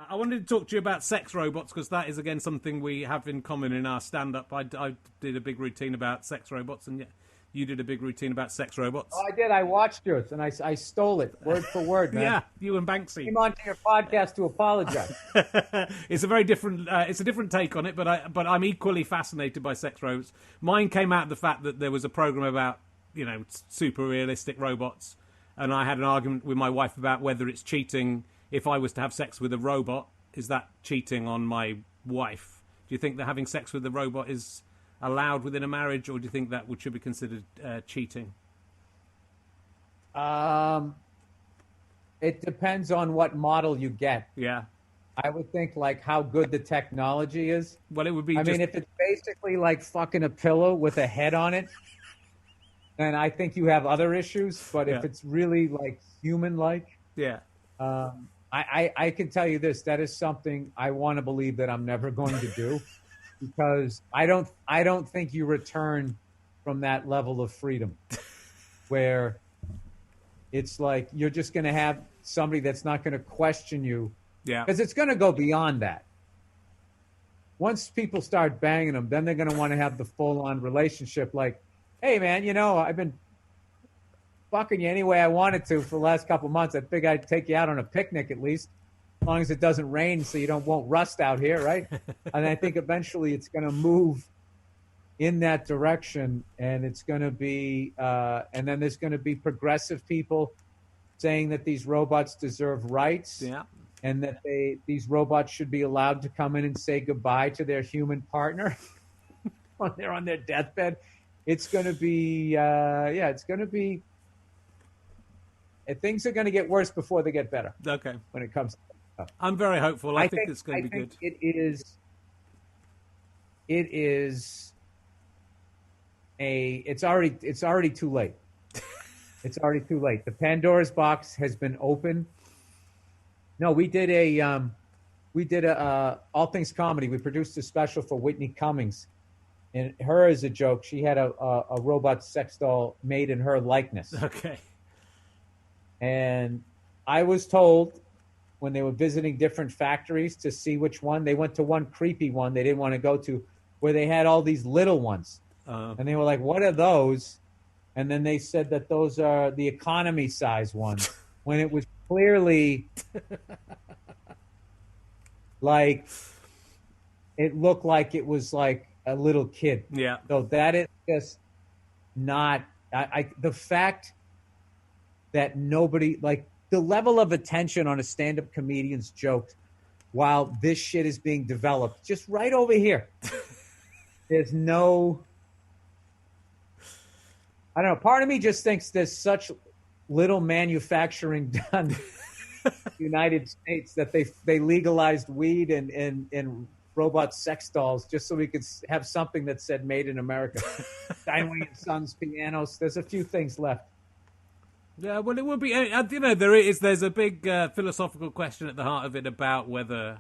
I wanted to talk to you about sex robots because that is, again, something we have in common in our stand-up. I did a big routine about sex robots, and you did a big routine about sex robots. Oh, I did. I watched yours, and I stole it word for word, man. Yeah, you and Banksy. Came onto your podcast to apologize. It's a very different. It's a different take on it, but I'm equally fascinated by sex robots. Mine came out of the fact that there was a program about super realistic robots, and I had an argument with my wife about whether it's cheating if I was to have sex with a robot. Is that cheating on my wife? Do you think that having sex with a robot is allowed within a marriage, or do you think that should be considered cheating? It depends on what model you get. Yeah. I would think like how good the technology is. Well, it would be. I mean, if it's basically like fucking a pillow with a head on it, then I think you have other issues. But if it's really like human-like, yeah. I can tell you this: that is something I want to believe that I'm never going to do, because I don't think you return from that level of freedom, where it's like you're just going to have somebody that's not going to question you. Yeah. Because it's going to go beyond that. Once people start banging them, then they're going to want to have the full-on relationship. Like, hey, man, I've been fucking you any way I wanted to for the last couple of months. I think I'd take you out on a picnic at least, as long as it doesn't rain so you won't rust out here, right? And I think eventually it's going to move in that direction, and it's going to be and then there's going to be progressive people saying that these robots deserve rights. Yeah. And that these robots should be allowed to come in and say goodbye to their human partner when they're on their deathbed. It's going to be, it's going to be. Things are going to get worse before they get better. Okay. When it comes to stuff. I'm very hopeful. I think it's going to be good. It is. It's already too late. It's already too late. The Pandora's box has been opened. No, we did a All Things Comedy. We produced a special for Whitney Cummings, and her as a joke, she had a robot sex doll made in her likeness. Okay. And I was told when they were visiting different factories to see which one, they went to one creepy one they didn't want to go to, where they had all these little ones, and they were like, "What are those?" And then they said that those are the economy size ones, when it was clearly like it looked like it was like a little kid. Yeah. So that is just not the fact that nobody, like, the level of attention on a stand-up comedian's joke while this shit is being developed just right over here. There's no, I don't know, part of me just thinks there's such little manufacturing done in the United States that they legalized weed and robot sex dolls just so we could have something that said made in America. Steinway & Sons pianos. There's a few things left. Yeah, well, it would be, there's a big philosophical question at the heart of it about whether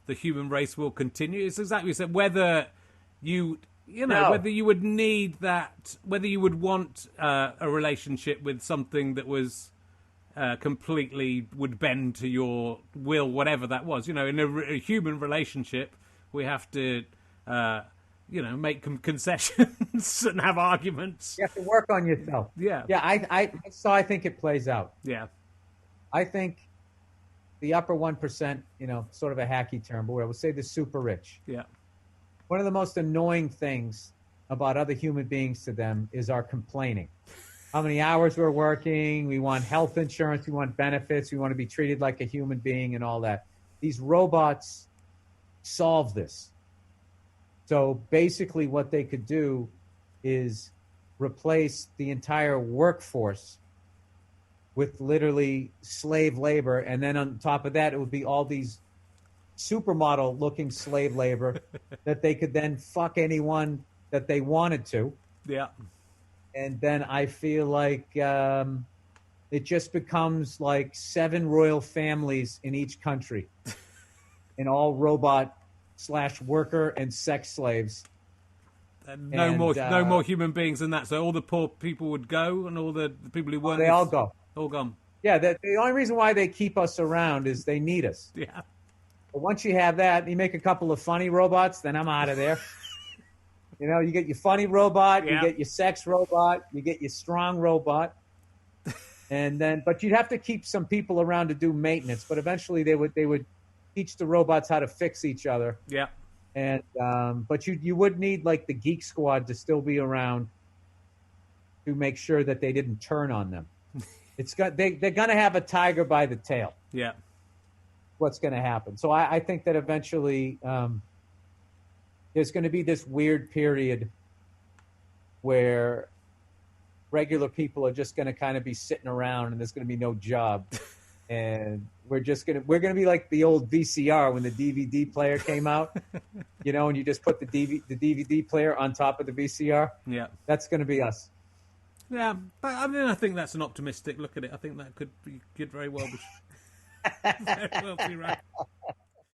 the human race will continue. It's exactly what you said, whether whether you would need that, whether you would want a relationship with something that was completely would bend to your will, whatever that was. In a human relationship, we have to, make concessions and have arguments. You have to work on yourself. Yeah. Yeah, I think it plays out. Yeah. I think the upper 1%, sort of a hacky term, but we'll say the super rich. Yeah. One of the most annoying things about other human beings to them is our complaining. How many hours we're working, we want health insurance, we want benefits, we want to be treated like a human being and all that. These robots solve this. So basically what they could do is replace the entire workforce with literally slave labor, and then on top of that, it would be all these supermodel-looking slave labor that they could then fuck anyone that they wanted to. Yeah. And then I feel like it just becomes like 7 royal families in each country, and all robot/worker and sex slaves. No more human beings than that. So all the poor people would go, and all the people who weren't. They all go. All gone. Yeah, the only reason why they keep us around is they need us. Yeah. But once you have that, you make a couple of funny robots, then I'm out of there. You get your funny robot, Yeah. you get your sex robot, you get your strong robot. And then, but you'd have to keep some people around to do maintenance. But eventually, they would teach the robots how to fix each other. Yeah. And but you would need like the Geek Squad to still be around to make sure that they didn't turn on them. They're going to have a tiger by the tail. Yeah. What's going to happen? So I think that eventually there's going to be this weird period where regular people are just going to kind of be sitting around and there's going to be no job. And we're going to be like the old VCR when the DVD player came out, and you just put the DVD player on top of the VCR. Yeah. That's going to be us. Yeah. But, I think that's an optimistic look at it. I think that could very well be right.